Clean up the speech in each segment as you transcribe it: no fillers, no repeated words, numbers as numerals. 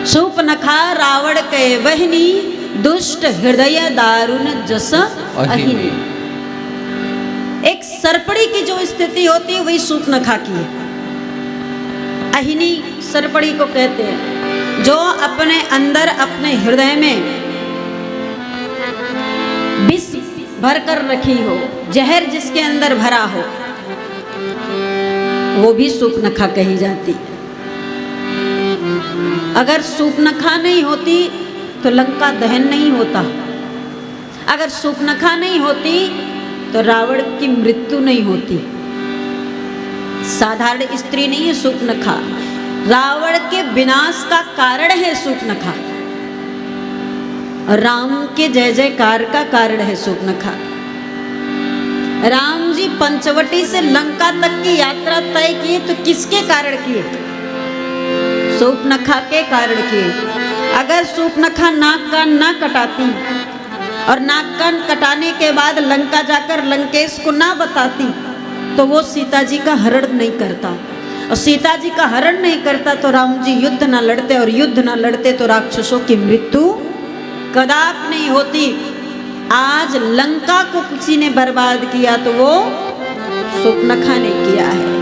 शूर्पणखा रावण के बहनी, दुष्ट हृदय दारुण जस अहिनी। एक सरपड़ी की जो स्थिति होती है वही शूर्पणखा की है। अहिनी सरपड़ी को कहते हैं, जो अपने अंदर अपने हृदय में विष भर कर रखी हो, जहर जिसके अंदर भरा हो, वो भी शूर्पणखा कही जाती है। अगर शूर्पणखा नहीं होती तो लंका दहन नहीं होता। अगर शूर्पणखा नहीं होती तो रावण की मृत्यु नहीं होती। साधारण स्त्री नहीं है शूर्पणखा, रावण के विनाश का कारण है शूर्पणखा, और राम के जय जयकार का कारण है शूर्पणखा। राम जी पंचवटी से लंका तक की यात्रा तय किए तो किसके कारण किए? शूर्पणखा के कारण किए। अगर शूर्पणखा नाक कान ना कटाती और नाक कान कटाने के बाद लंका जाकर लंकेश को ना बताती तो वो सीता जी का हरण नहीं करता, और सीता जी का हरण नहीं करता तो राम जी युद्ध ना लड़ते, और युद्ध ना लड़ते तो राक्षसों की मृत्यु कदापि नहीं होती। आज लंका को किसी ने बर्बाद किया तो वो शूर्पणखा ने किया है।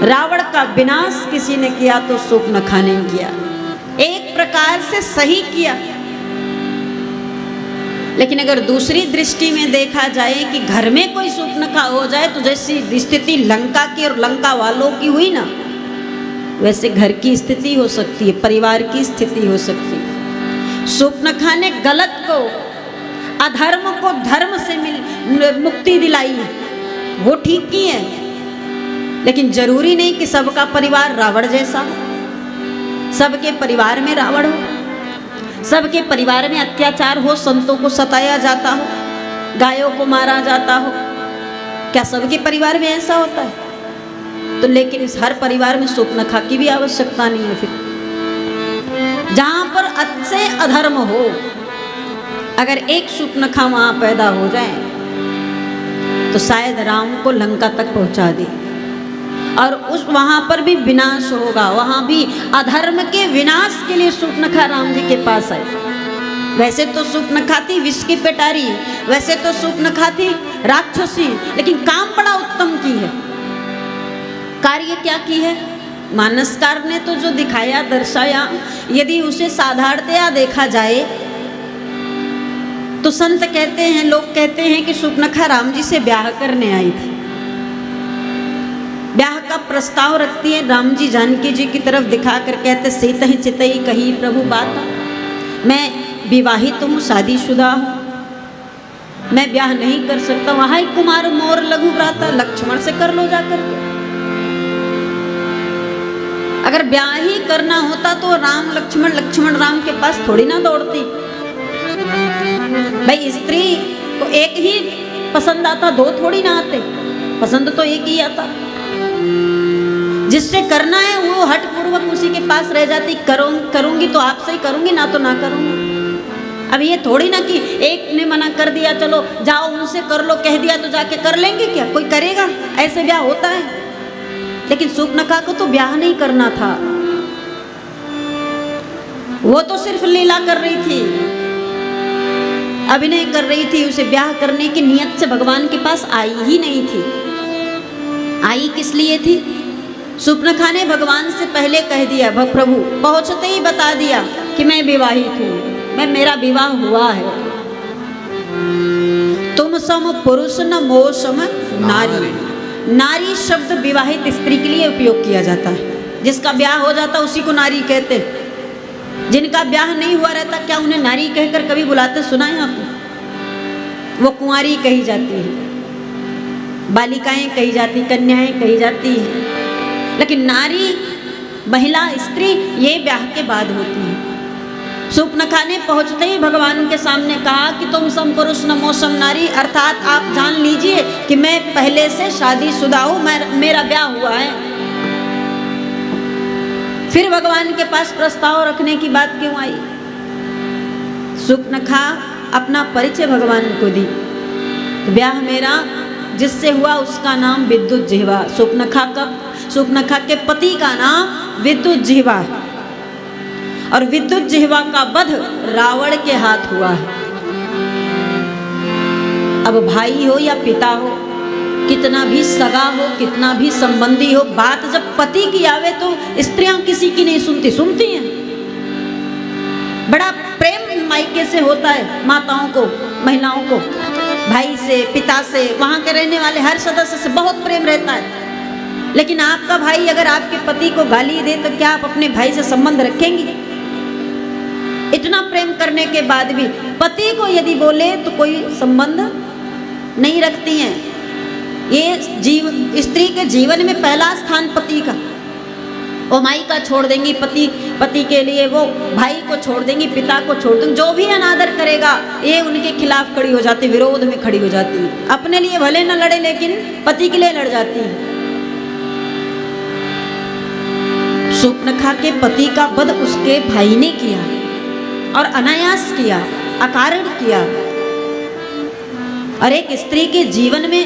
रावण का विनाश किसी ने किया तो शूर्पणखा ने किया। एक प्रकार से सही किया। लेकिन अगर दूसरी दृष्टि में देखा जाए कि घर में कोई शूर्पणखा हो जाए तो जैसी स्थिति लंका की और लंका वालों की हुई ना, वैसे घर की स्थिति हो सकती है, परिवार की स्थिति हो सकती है। शूर्पणखा ने गलत को, अधर्म को धर्म से मुक्ति दिलाई, वो ठीक की है। लेकिन जरूरी नहीं कि सबका परिवार रावण जैसा हो, सबके परिवार में रावण हो, सबके परिवार में अत्याचार हो, संतों को सताया जाता हो, गायों को मारा जाता हो। क्या सबके परिवार में ऐसा होता है? तो लेकिन इस हर परिवार में शूर्पणखा की भी आवश्यकता नहीं है। फिर जहां पर अच्छे अधर्म हो, अगर एक शूर्पणखा वहां पैदा हो जाए तो शायद राम को लंका तक पहुंचा दे, और उस वहां पर भी विनाश होगा। वहां भी अधर्म के विनाश के लिए शूर्पणखा राम जी के पास आई। वैसे तो शूर्पणखा थी विष की पेटारी, वैसे तो शूर्पणखा थी राक्षसी, लेकिन काम बड़ा उत्तम की है। कार्य क्या की है? मानसकार ने तो जो दिखाया दर्शाया, यदि उसे साधारणतया देखा जाए तो संत कहते हैं, लोग कहते हैं कि शूर्पणखा राम जी से ब्याह करने आई थी। ब्याह का प्रस्ताव रखती है, राम जी जानकी जी की तरफ दिखाकर कहते, सेतहि चितई कही प्रभु बात, मैं विवाहित हूँ, शादीशुदा हूँ, मैं ब्याह नहीं कर सकता। वहां कुमार मोर लघु भ्राता, लक्ष्मण से कर लो जाकर के। अगर ब्याह ही करना होता तो राम लक्ष्मण, लक्ष्मण राम के पास थोड़ी ना दौड़ती। भाई स्त्री को एक ही पसंद आता, दो थोड़ी ना आते, पसंद तो एक ही आता। जिससे करना है वो हट पूर्वक उसी के पास रह जाती। करूंगी तो आपसे ही करूंगी, ना तो ना करूंगी। अब ये थोड़ी ना कि एक ने मना कर दिया, चलो जाओ उनसे कर लो, कह दिया तो जाके कर लेंगे क्या? कोई करेगा? ऐसे ब्याह होता है? लेकिन शूर्पणखा को तो ब्याह नहीं करना था, वो तो सिर्फ लीला कर रही थी, अभिनय कर रही थी। उसे ब्याह करने की नियत से भगवान के पास आई ही नहीं थी। आई किस लिए थी? शूर्पणखा ने भगवान से पहले कह दिया, प्रभु पहुंचते ही बता दिया कि मैं विवाहित हूँ, मेरा विवाह हुआ है। तुम सम पुरुष न मोह सम नारी। नारी शब्द विवाहित स्त्री के लिए उपयोग किया जाता है। जिसका ब्याह हो जाता उसी को नारी कहते। जिनका ब्याह नहीं हुआ रहता, क्या उन्हें नारी कहकर कभी बुलाते सुना है आपको? वो कुंवारी कही जाती है, बालिकाएं कही जाती, कन्याएं कही जाती है। लेकिन नारी, महिला, स्त्री ये ब्याह के बाद होती है। शूर्पणखा ने पहुंचते ही भगवान के सामने कहा कि तुम सम पुरुष न मोसम नारी, अर्थात आप जान लीजिए कि मैं पहले से शादीशुदा हूं, मेरा ब्याह हुआ है। फिर भगवान के पास प्रस्ताव रखने की बात क्यों आई? शूर्पणखा अपना परिचय भगवान को दी। ब्याह मेरा जिससे हुआ उसका नाम विद्युज्जिह्वा। शूर्पणखा के पति का नाम विद्युज्जिह्वा। और विद्युत जिह्वा का वध रावण के हाथ हुआ है। अब भाई हो या पिता हो, कितना भी सगा हो, कितना भी संबंधी हो, बात जब पति की आवे तो स्त्रियां किसी की नहीं सुनती, सुनती हैं। बड़ा प्रेम मायके से होता है माताओं को, महिलाओं को, भाई से, पिता से, वहां के रहने वाले हर सदस्य से बहुत प्रेम रहता है। लेकिन आपका भाई अगर आपके पति को गाली दे तो क्या आप अपने भाई से संबंध रखेंगी? इतना प्रेम करने के बाद भी पति को यदि बोले तो कोई संबंध नहीं रखती हैं। ये स्त्री के जीवन में पहला स्थान पति का। वो माई का छोड़ देंगी पति के लिए, वो भाई को छोड़ देंगी, पिता को छोड़ देंगी, जो भी अनादर करेगा ये उनके खिलाफ खड़ी हो जाती, विरोध में खड़ी हो जाती है। अपने लिए भले न लड़े लेकिन पति के लिए लड़ जाती है। शूर्पणखा के पति का वध उसके भाई ने किया और अनायास किया, अकारण किया। और एक स्त्री के जीवन में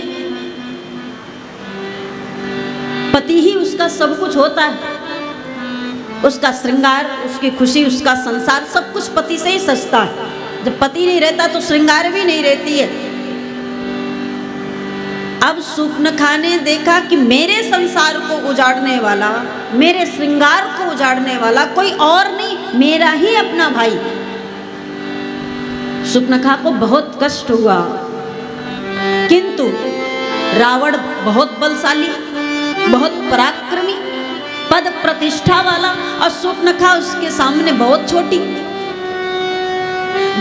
पति ही उसका सब कुछ होता है। उसका श्रृंगार, उसकी खुशी, उसका संसार, सब कुछ पति से ही सजता है। जब पति नहीं रहता तो श्रृंगार भी नहीं रहती है। अब शूर्पणखा ने देखा कि मेरे संसार को उजाड़ने वाला, मेरे श्रृंगार को उजाड़ने वाला कोई और नहीं, मेरा ही अपना भाई। शूर्पणखा को बहुत कष्ट हुआ, किंतु रावण बहुत बलशाली, बहुत पराक्रमी, पद प्रतिष्ठा वाला, और शूर्पणखा उसके सामने बहुत छोटी।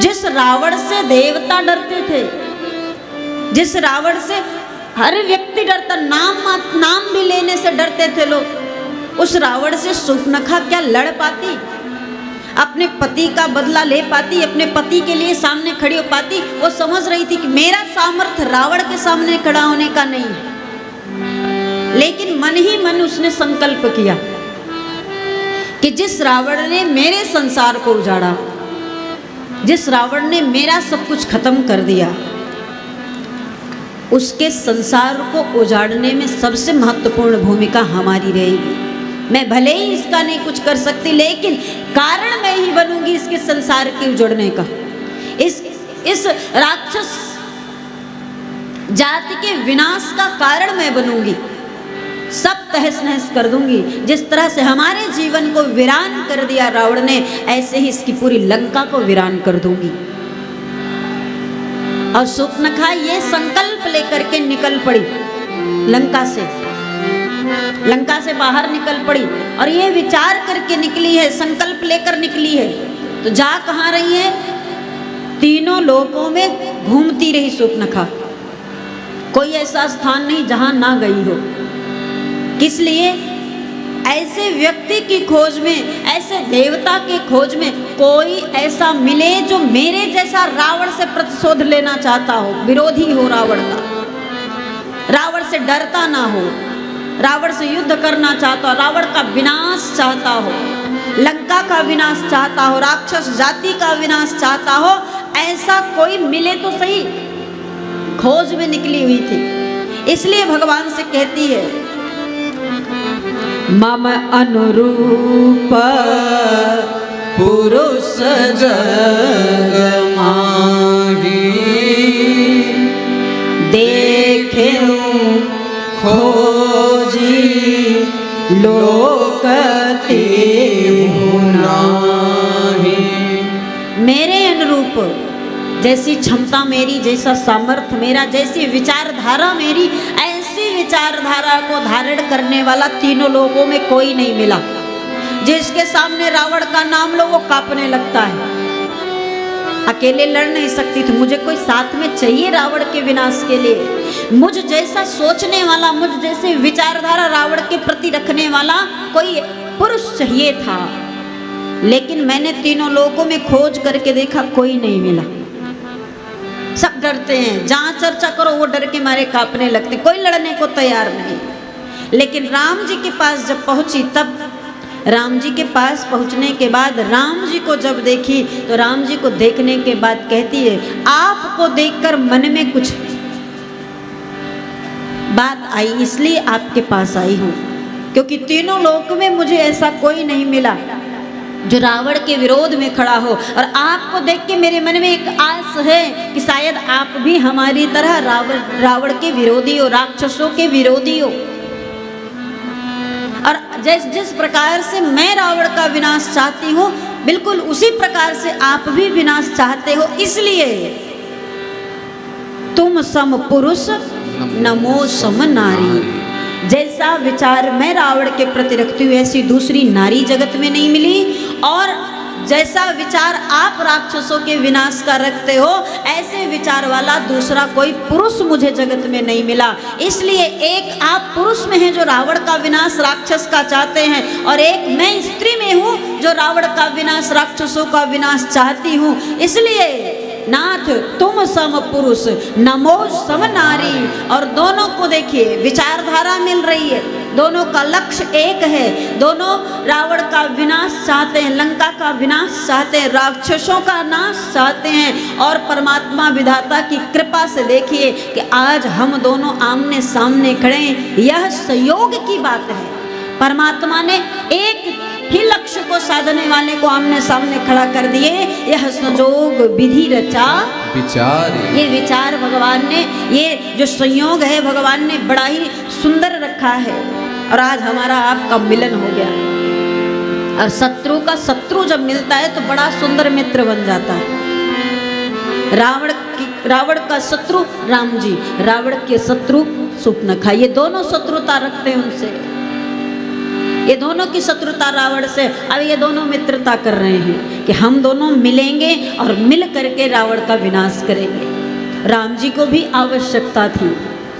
जिस रावण से देवता डरते थे, जिस रावण से हर व्यक्ति डरता, नाम भी लेने से डरते थे लोग, उस रावण से शूर्पणखा क्या लड़ पाती? अपने पति का बदला ले पाती? अपने पति के लिए सामने खड़ी हो पाती? वो समझ रही थी कि मेरा सामर्थ्य रावण के सामने खड़ा होने का नहीं है। लेकिन मन ही मन उसने संकल्प किया कि जिस रावण ने मेरे संसार को उजाड़ा, जिस रावण ने मेरा सब कुछ खत्म कर दिया, उसके संसार को उजाड़ने में सबसे महत्वपूर्ण भूमिका हमारी रहेगी। मैं भले ही इसका नहीं कुछ कर सकती, लेकिन कारण मैं ही बनूंगी इसके संसार के उजड़ने का। इस राक्षस जाति के विनाश का कारण मैं बनूंगी, सब तहस नहस कर दूंगी। जिस तरह से हमारे जीवन को वीरान कर दिया रावण ने, ऐसे ही इसकी पूरी लंका को वीरान कर दूंगी। और शूर्पणखा ये संकल्प लेकर के निकल पड़ी लंका से बाहर निकल पड़ी, और ये विचार करके निकली है, संकल्प लेकर निकली है। तो जा कहाँ रही है? तीनों लोकों में घूमती रही शूर्पणखा। कोई ऐसा स्थान नहीं जहां ना गई हो। किस लिए? ऐसे व्यक्ति की खोज में, ऐसे देवता के खोज में कोई ऐसा मिले जो मेरे जैसा रावण से प्रतिशोध लेना चाहता हो, विरोधी हो रावण का, रावण से डरता ना हो, रावण से युद्ध करना चाहता हो, रावण का विनाश चाहता हो, लंका का विनाश चाहता हो, राक्षस जाति का विनाश चाहता हो। ऐसा कोई मिले तो सही। खोज में निकली हुई थी, इसलिए भगवान से कहती है, मम अनुरूप पुरुष जग माही, देखे खोजी लोकति नाही। मेरे अनुरूप, जैसी क्षमता मेरी, जैसा सामर्थ्य मेरा, जैसी विचारधारा मेरी, ऐसी विचारधारा को धारण करने वाला तीनों लोगों में कोई नहीं मिला। जिसके सामने रावण का नाम लो वो कांपने लगता है। अकेले लड़ नहीं सकती थी, मुझे कोई साथ में चाहिए रावण के विनाश के लिए। मुझ जैसा सोचने वाला, मुझ जैसे विचारधारा रावण के प्रति रखने वाला कोई पुरुष चाहिए था। लेकिन मैंने तीनों लोगों में खोज करके देखा, कोई नहीं मिला। सब डरते हैं, जहाँ चर्चा करो वो डर के मारे कांपने लगते, कोई लड़ने को तैयार नहीं। लेकिन राम जी के पास जब पहुंची, तब राम जी के पास पहुंचने के बाद राम जी को जब देखी तो राम जी को देखने के बाद कहती है, आपको देखकर मन में कुछ बात आई, इसलिए आपके पास आई हूँ, क्योंकि तीनों लोक में मुझे ऐसा कोई नहीं मिला जो रावण के विरोध में खड़ा हो। और आपको देख के मेरे मन में एक आस है कि शायद आप भी हमारी तरह रावण के विरोधी हो, राक्षसों के विरोधी हो। और जिस प्रकार से मैं रावण का विनाश चाहती हूँ, बिल्कुल उसी प्रकार से आप भी विनाश चाहते हो। इसलिए तुम सम पुरुष नमो सम नारी। जैसा विचार मैं रावण के प्रति रखती हूँ, ऐसी दूसरी नारी जगत में नहीं मिली। और जैसा विचार आप राक्षसों के विनाश का रखते हो, ऐसे विचार वाला दूसरा कोई पुरुष मुझे जगत में नहीं मिला। इसलिए एक आप पुरुष में हैं जो रावण का विनाश राक्षस का चाहते हैं, और एक मैं स्त्री में हूँ जो रावण का विनाश राक्षसों का विनाश चाहती हूँ। इसलिए नाथ तुम सम पुरुष नमो सम नारी। और दोनों को देखिए विचारधारा मिल रही है, दोनों का लक्ष्य एक है, दोनों रावण का विनाश चाहते हैं, लंका का विनाश चाहते हैं, राक्षसों का नाश चाहते हैं। और परमात्मा विधाता की कृपा से देखिए कि आज हम दोनों आमने सामने खड़े हैं। यह संयोग की बात है, परमात्मा ने एक ही लक्ष्य को साधने वाले को आमने सामने खड़ा कर दिए। यह संयोग विधि रचा विचार, ये विचार भगवान ने, ये जो संयोग है भगवान ने बड़ा ही सुंदर रखा है। और आज हमारा आपका मिलन हो गया। और शत्रु का शत्रु जब मिलता है तो बड़ा सुंदर मित्र बन जाता है। रावण का शत्रु राम जी, रावण के शत्रु शूर्पणखा, ये दोनों शत्रुता रखते हैं उनसे, ये दोनों की शत्रुता रावण से। अब ये दोनों मित्रता कर रहे हैं कि हम दोनों मिलेंगे और मिल करके रावण का विनाश करेंगे। राम जी को भी आवश्यकता थी,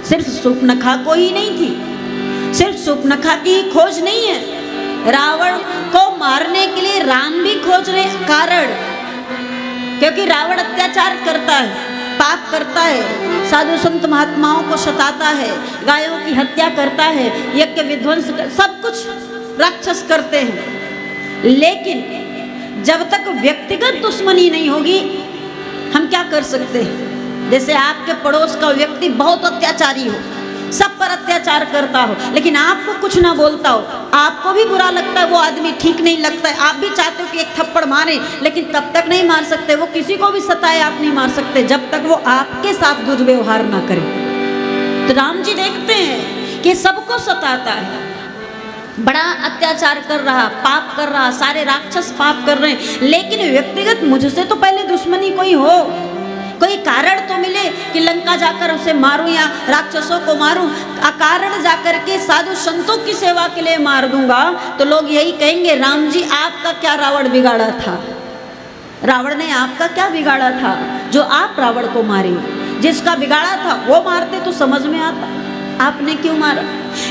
सिर्फ शूर्पणखा को ही नहीं थी, सिर्फ शूर्पणखा की ही खोज नहीं है। रावण को मारने के लिए राम भी खोज रहे कारण, क्योंकि रावण अत्याचार करता है, पाप करता है, साधु संत महात्माओं को सताता है, गायों की हत्या करता है, यज्ञ विध्वंस सब कुछ राक्षस करते हैं। लेकिन जब तक व्यक्तिगत दुश्मनी नहीं होगी, हम क्या कर सकते हैं? जैसे आपके पड़ोस का व्यक्ति बहुत अत्याचारी हो, सब पर अत्याचार करता हो, लेकिन आपको कुछ ना बोलता हो, आपको भी बुरा लगता है, वो आदमी ठीक नहीं लगता है, आप भी चाहते हो कि एक थप्पड़ मारे, लेकिन तब तक नहीं मार सकते। वो किसी को भी सताए आप नहीं मार सकते जब तक वो आपके साथ दुर्व्यवहार ना करे। तो राम जी देखते हैं कि सबको सताता है, बड़ा अत्याचार कर रहा, पाप कर रहा, सारे राक्षस पाप कर रहे हैं, लेकिन व्यक्तिगत मुझसे तो पहले दुश्मनी कोई हो, कोई कारण तो मिले कि लंका जाकर उसे मारूं या राक्षसों को मारूं। अकारण जाकर के साधु संतों की सेवा के लिए मार दूंगा तो लोग यही कहेंगे, राम जी आपका क्या रावण बिगाड़ा था, रावण ने आपका क्या बिगाड़ा था जो आप रावण को मारे? जिसका बिगाड़ा था वो मारते तो समझ में आता, आपने क्यों मारा?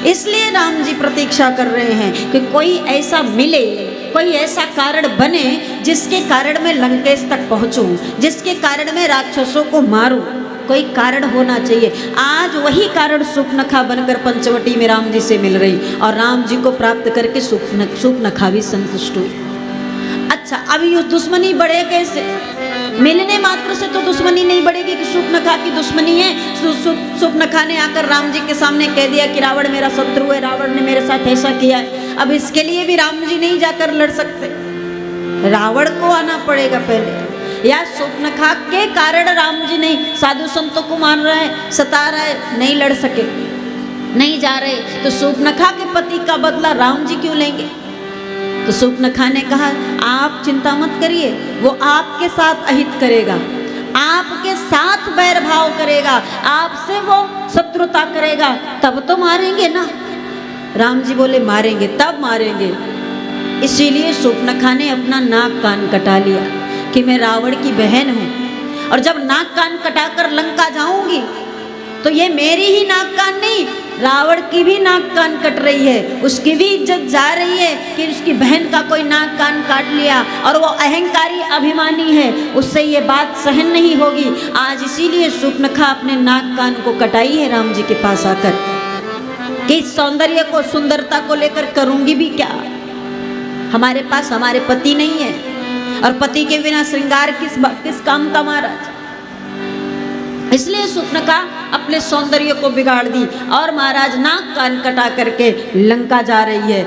इसलिए राम जी प्रतीक्षा कर रहे हैं कि कोई ऐसा मिले, कोई ऐसा कारण बने जिसके कारण मैं लंकेश तक पहुंचूं, जिसके कारण मैं राक्षसों को मारूं। कोई कारण होना चाहिए। आज वही कारण शूर्पणखा बनकर पंचवटी में राम जी से मिल रही, और राम जी को प्राप्त करके शूर्पणखा भी संतुष्ट हुई। अच्छा, अभी उस दुश्मनी बढ़े कैसे? मिलने मात्र से तो दुश्मनी नहीं बढ़ेगी कि शूर्पणखा की दुश्मनी है। शूर्पणखा ने आकर राम जी के सामने कह दिया कि रावण मेरा शत्रु है, रावण ने मेरे साथ ऐसा किया है। अब इसके लिए भी राम जी नहीं जाकर लड़ सकते, रावण को आना पड़ेगा पहले। या शूर्पणखा के कारण राम जी नहीं, साधु संतों को मान रहे हैं, सता रहे, नहीं लड़ सके, नहीं जा रहे, तो शूर्पणखा के पति का बदला राम जी क्यों लेंगे? तो शूर्पणखा ने कहा आप चिंता मत करिए, वो आपके साथ अहित करेगा, आपके साथ बैर भाव करेगा, आपसे वो शत्रुता करेगा, तब तो मारेंगे ना। राम जी बोले मारेंगे, तब मारेंगे। इसीलिए शूर्पणखा ने अपना नाक कान कटा लिया कि मैं रावण की बहन हूँ, और जब नाक कान कटाकर लंका जाऊंगी तो ये मेरी ही नाक कान नहीं, रावण की भी नाक कान कट रही है, उसकी भी इज्जत जा रही है कि उसकी बहन का कोई नाक कान काट लिया, और वो अहंकारी अभिमानी है, उससे ये बात सहन नहीं होगी। आज इसीलिए शूर्पणखा अपने नाक कान को कटाई है राम जी के पास आकर, कि सौंदर्य को, सुंदरता को लेकर करूंगी भी क्या? हमारे पास हमारे पति नहीं है, और पति के बिना श्रृंगार किस काम का महाराज? इसलिए शूर्पणखा अपने सौंदर्य को बिगाड़ दी, और महाराज नाक कान कटा करके लंका जा रही है।